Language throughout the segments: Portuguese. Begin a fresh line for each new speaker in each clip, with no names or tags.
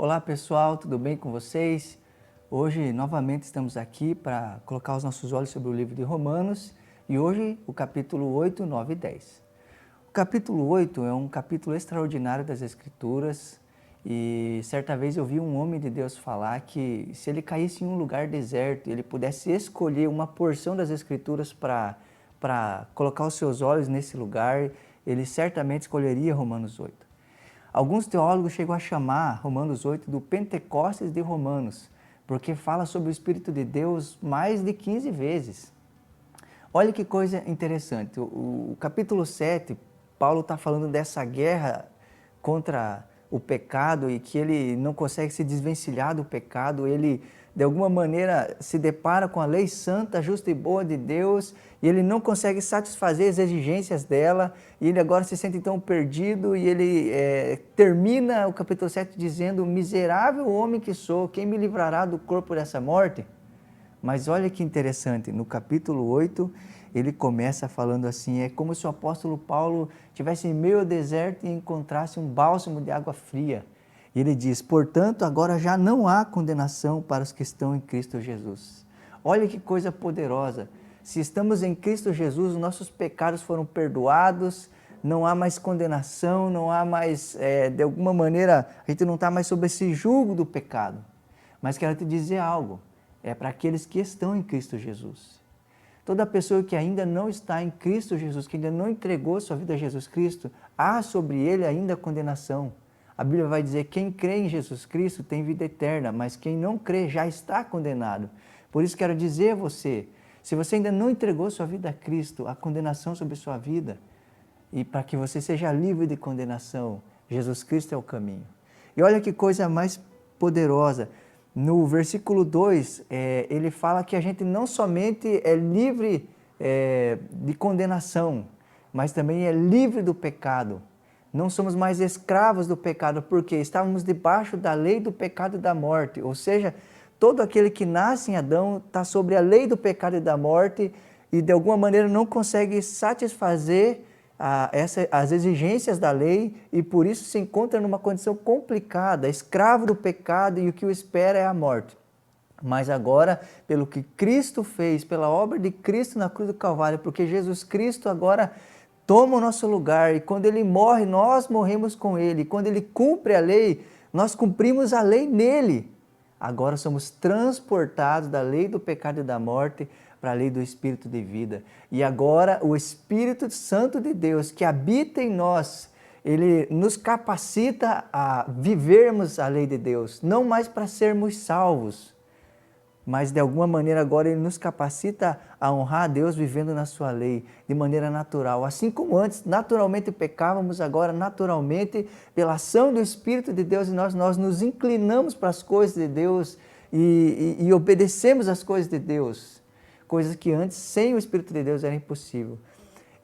Olá pessoal, tudo bem com vocês? Hoje novamente estamos aqui para colocar os nossos olhos sobre o livro de Romanos e hoje o capítulo 8, 9 e 10. O capítulo 8 é um capítulo extraordinário das Escrituras e certa vez eu vi um homem de Deus falar que se ele caísse em um lugar deserto e ele pudesse escolher uma porção das Escrituras para colocar os seus olhos nesse lugar, ele certamente escolheria Romanos 8. Alguns teólogos chegam a chamar Romanos 8 do Pentecostes de Romanos, porque fala sobre o Espírito de Deus mais de 15 vezes. Olha que coisa interessante, o capítulo 7, Paulo está falando dessa guerra contra o pecado e que ele não consegue se desvencilhar do pecado, ele de alguma maneira se depara com a lei santa, justa e boa de Deus e ele não consegue satisfazer as exigências dela e ele agora se sente então perdido e ele termina o capítulo 7 dizendo: miserável homem que sou, quem me livrará do corpo dessa morte? Mas olha que interessante, no capítulo 8 ele começa falando assim, é como se o apóstolo Paulo estivesse em meio ao deserto e encontrasse um bálsamo de água fria. E ele diz: portanto, agora já não há condenação para os que estão em Cristo Jesus. Olha que coisa poderosa. Se estamos em Cristo Jesus, os nossos pecados foram perdoados, não há mais condenação, não há mais, de alguma maneira, a gente não está mais sob esse jugo do pecado. Mas quero te dizer algo, é para aqueles que estão em Cristo Jesus. Toda pessoa que ainda não está em Cristo Jesus, que ainda não entregou sua vida a Jesus Cristo, há sobre ele ainda condenação. A Bíblia vai dizer: quem crê em Jesus Cristo tem vida eterna, mas quem não crê já está condenado. Por isso quero dizer a você, se você ainda não entregou sua vida a Cristo, há condenação sobre sua vida, e para que você seja livre de condenação, Jesus Cristo é o caminho. E olha que coisa mais poderosa, no versículo 2, ele fala que a gente não somente é livre de condenação, mas também é livre do pecado. Não somos mais escravos do pecado, porque estávamos debaixo da lei do pecado e da morte. Ou seja, todo aquele que nasce em Adão está sobre a lei do pecado e da morte e de alguma maneira não consegue satisfazer as exigências da lei e por isso se encontra numa condição complicada, escravo do pecado, e o que o espera é a morte. Mas agora, pelo que Cristo fez, pela obra de Cristo na cruz do Calvário, porque Jesus Cristo agora toma o nosso lugar e quando Ele morre, nós morremos com Ele. Quando Ele cumpre a lei, nós cumprimos a lei nele. Agora somos transportados da lei do pecado e da morte para a lei do Espírito de vida. E agora o Espírito Santo de Deus que habita em nós, ele nos capacita a vivermos a lei de Deus, não mais para sermos salvos, mas de alguma maneira agora ele nos capacita a honrar a Deus vivendo na sua lei, de maneira natural. Assim como antes naturalmente pecávamos, agora naturalmente, pela ação do Espírito de Deus em nós nos inclinamos para as coisas de Deus e obedecemos às coisas de Deus. Coisas que antes, sem o Espírito de Deus, era impossível.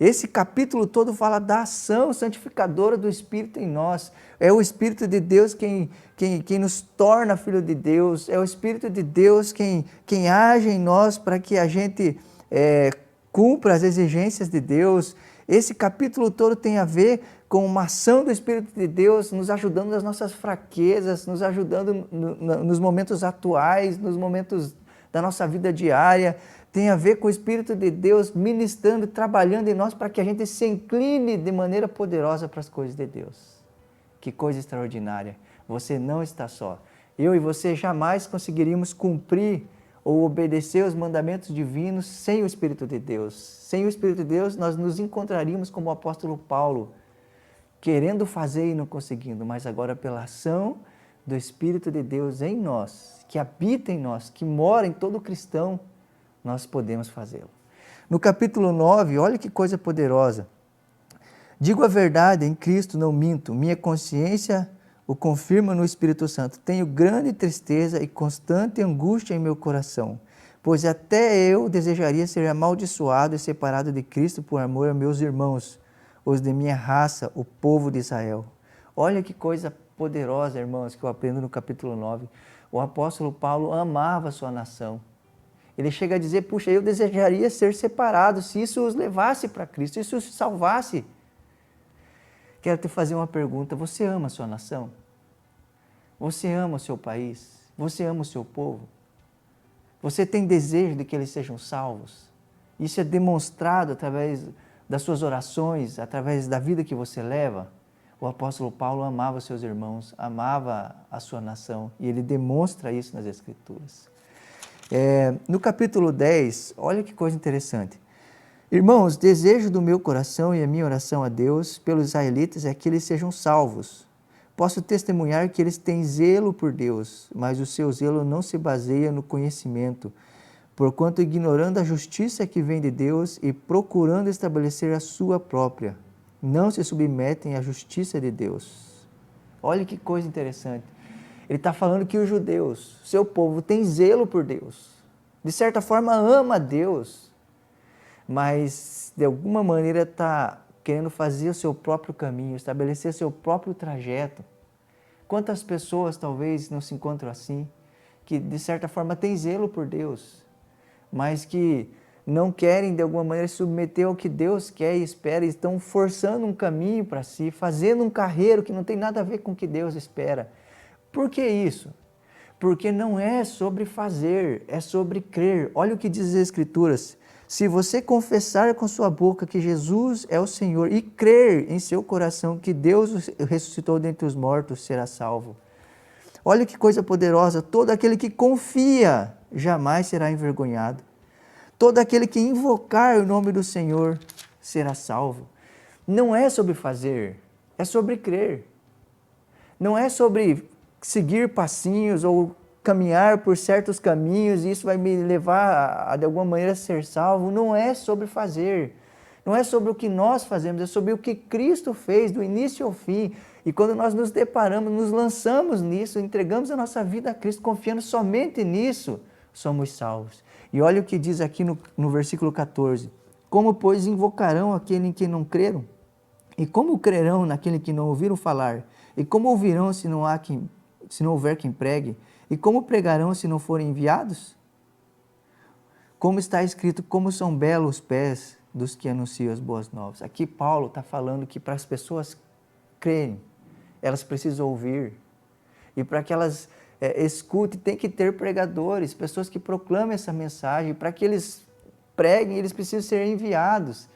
Esse capítulo todo fala da ação santificadora do Espírito em nós. É o Espírito de Deus quem nos torna filho de Deus. É o Espírito de Deus quem age em nós para que a gente cumpra as exigências de Deus. Esse capítulo todo tem a ver com uma ação do Espírito de Deus nos ajudando nas nossas fraquezas, nos ajudando nos momentos atuais, nos momentos da nossa vida diária. Tem a ver com o Espírito de Deus ministrando, trabalhando em nós para que a gente se incline de maneira poderosa para as coisas de Deus. Que coisa extraordinária! Você não está só. Eu e você jamais conseguiríamos cumprir ou obedecer os mandamentos divinos sem o Espírito de Deus. Sem o Espírito de Deus, nós nos encontraríamos como o apóstolo Paulo, querendo fazer e não conseguindo, mas agora pela ação do Espírito de Deus em nós, que habita em nós, que mora em todo cristão, nós podemos fazê-lo. No capítulo 9, olha que coisa poderosa. Digo a verdade, em Cristo não minto, minha consciência o confirma no Espírito Santo. Tenho grande tristeza e constante angústia em meu coração, pois até eu desejaria ser amaldiçoado e separado de Cristo por amor a meus irmãos, os de minha raça, o povo de Israel. Olha que coisa poderosa, irmãos, que eu aprendo no capítulo 9. O apóstolo Paulo amava a sua nação. Ele chega a dizer: puxa, eu desejaria ser separado se isso os levasse para Cristo, se isso os salvasse. Quero te fazer uma pergunta: você ama a sua nação? Você ama o seu país? Você ama o seu povo? Você tem desejo de que eles sejam salvos? Isso é demonstrado através das suas orações, através da vida que você leva. O apóstolo Paulo amava seus irmãos, amava a sua nação, e ele demonstra isso nas Escrituras. No capítulo 10, olha que coisa interessante. Irmãos, desejo do meu coração e a minha oração a Deus pelos israelitas é que eles sejam salvos. Posso testemunhar que eles têm zelo por Deus, mas o seu zelo não se baseia no conhecimento, porquanto ignorando a justiça que vem de Deus e procurando estabelecer a sua própria, não se submetem à justiça de Deus. Olha que coisa interessante. Ele está falando que os judeus, seu povo, tem zelo por Deus. De certa forma ama a Deus, mas de alguma maneira está querendo fazer o seu próprio caminho, estabelecer seu próprio trajeto. Quantas pessoas talvez não se encontram assim, que de certa forma têm zelo por Deus, mas que não querem de alguma maneira se submeter ao que Deus quer e espera, e estão forçando um caminho para si, fazendo um carreiro que não tem nada a ver com o que Deus espera. Por que isso? Porque não é sobre fazer, é sobre crer. Olha o que diz as Escrituras. Se você confessar com sua boca que Jesus é o Senhor e crer em seu coração que Deus o ressuscitou dentre os mortos, será salvo. Olha que coisa poderosa. Todo aquele que confia jamais será envergonhado. Todo aquele que invocar o nome do Senhor será salvo. Não é sobre fazer, é sobre crer. Não é sobre seguir passinhos ou caminhar por certos caminhos e isso vai me levar a de alguma maneira, ser salvo. Não é sobre fazer. Não é sobre o que nós fazemos, é sobre o que Cristo fez do início ao fim. E quando nós nos deparamos, nos lançamos nisso, entregamos a nossa vida a Cristo, confiando somente nisso, somos salvos. E olha o que diz aqui no versículo 14. Como, pois, invocarão aquele em quem não creram? E como crerão naquele que não ouviram falar? E como ouvirão se não houver quem pregue? E como pregarão se não forem enviados? Como está escrito, como são belos os pés dos que anunciam as boas novas. Aqui Paulo está falando que para as pessoas crerem, elas precisam ouvir. E para que elas escutem, tem que ter pregadores, pessoas que proclamem essa mensagem. Para que eles preguem, eles precisam ser enviados.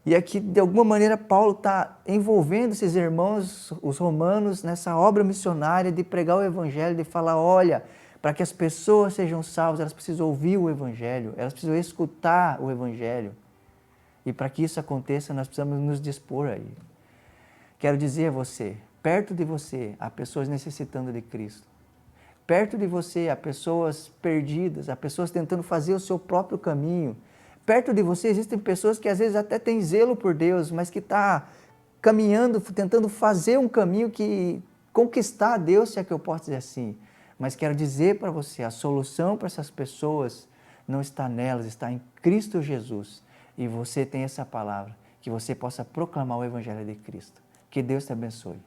E aqui, de alguma maneira, Paulo está envolvendo esses irmãos, os romanos, nessa obra missionária de pregar o Evangelho, de falar, olha, para que as pessoas sejam salvas, elas precisam ouvir o Evangelho, elas precisam escutar o Evangelho. E para que isso aconteça, nós precisamos nos dispor a ele. Quero dizer a você, perto de você, há pessoas necessitando de Cristo. Perto de você, há pessoas perdidas, há pessoas tentando fazer o seu próprio caminho. Perto de você existem pessoas que às vezes até têm zelo por Deus, mas que estão caminhando, tentando fazer um caminho que conquistar a Deus, se é que eu posso dizer assim. Mas quero dizer para você, a solução para essas pessoas não está nelas, está em Cristo Jesus. E você tem essa palavra, que você possa proclamar o Evangelho de Cristo. Que Deus te abençoe.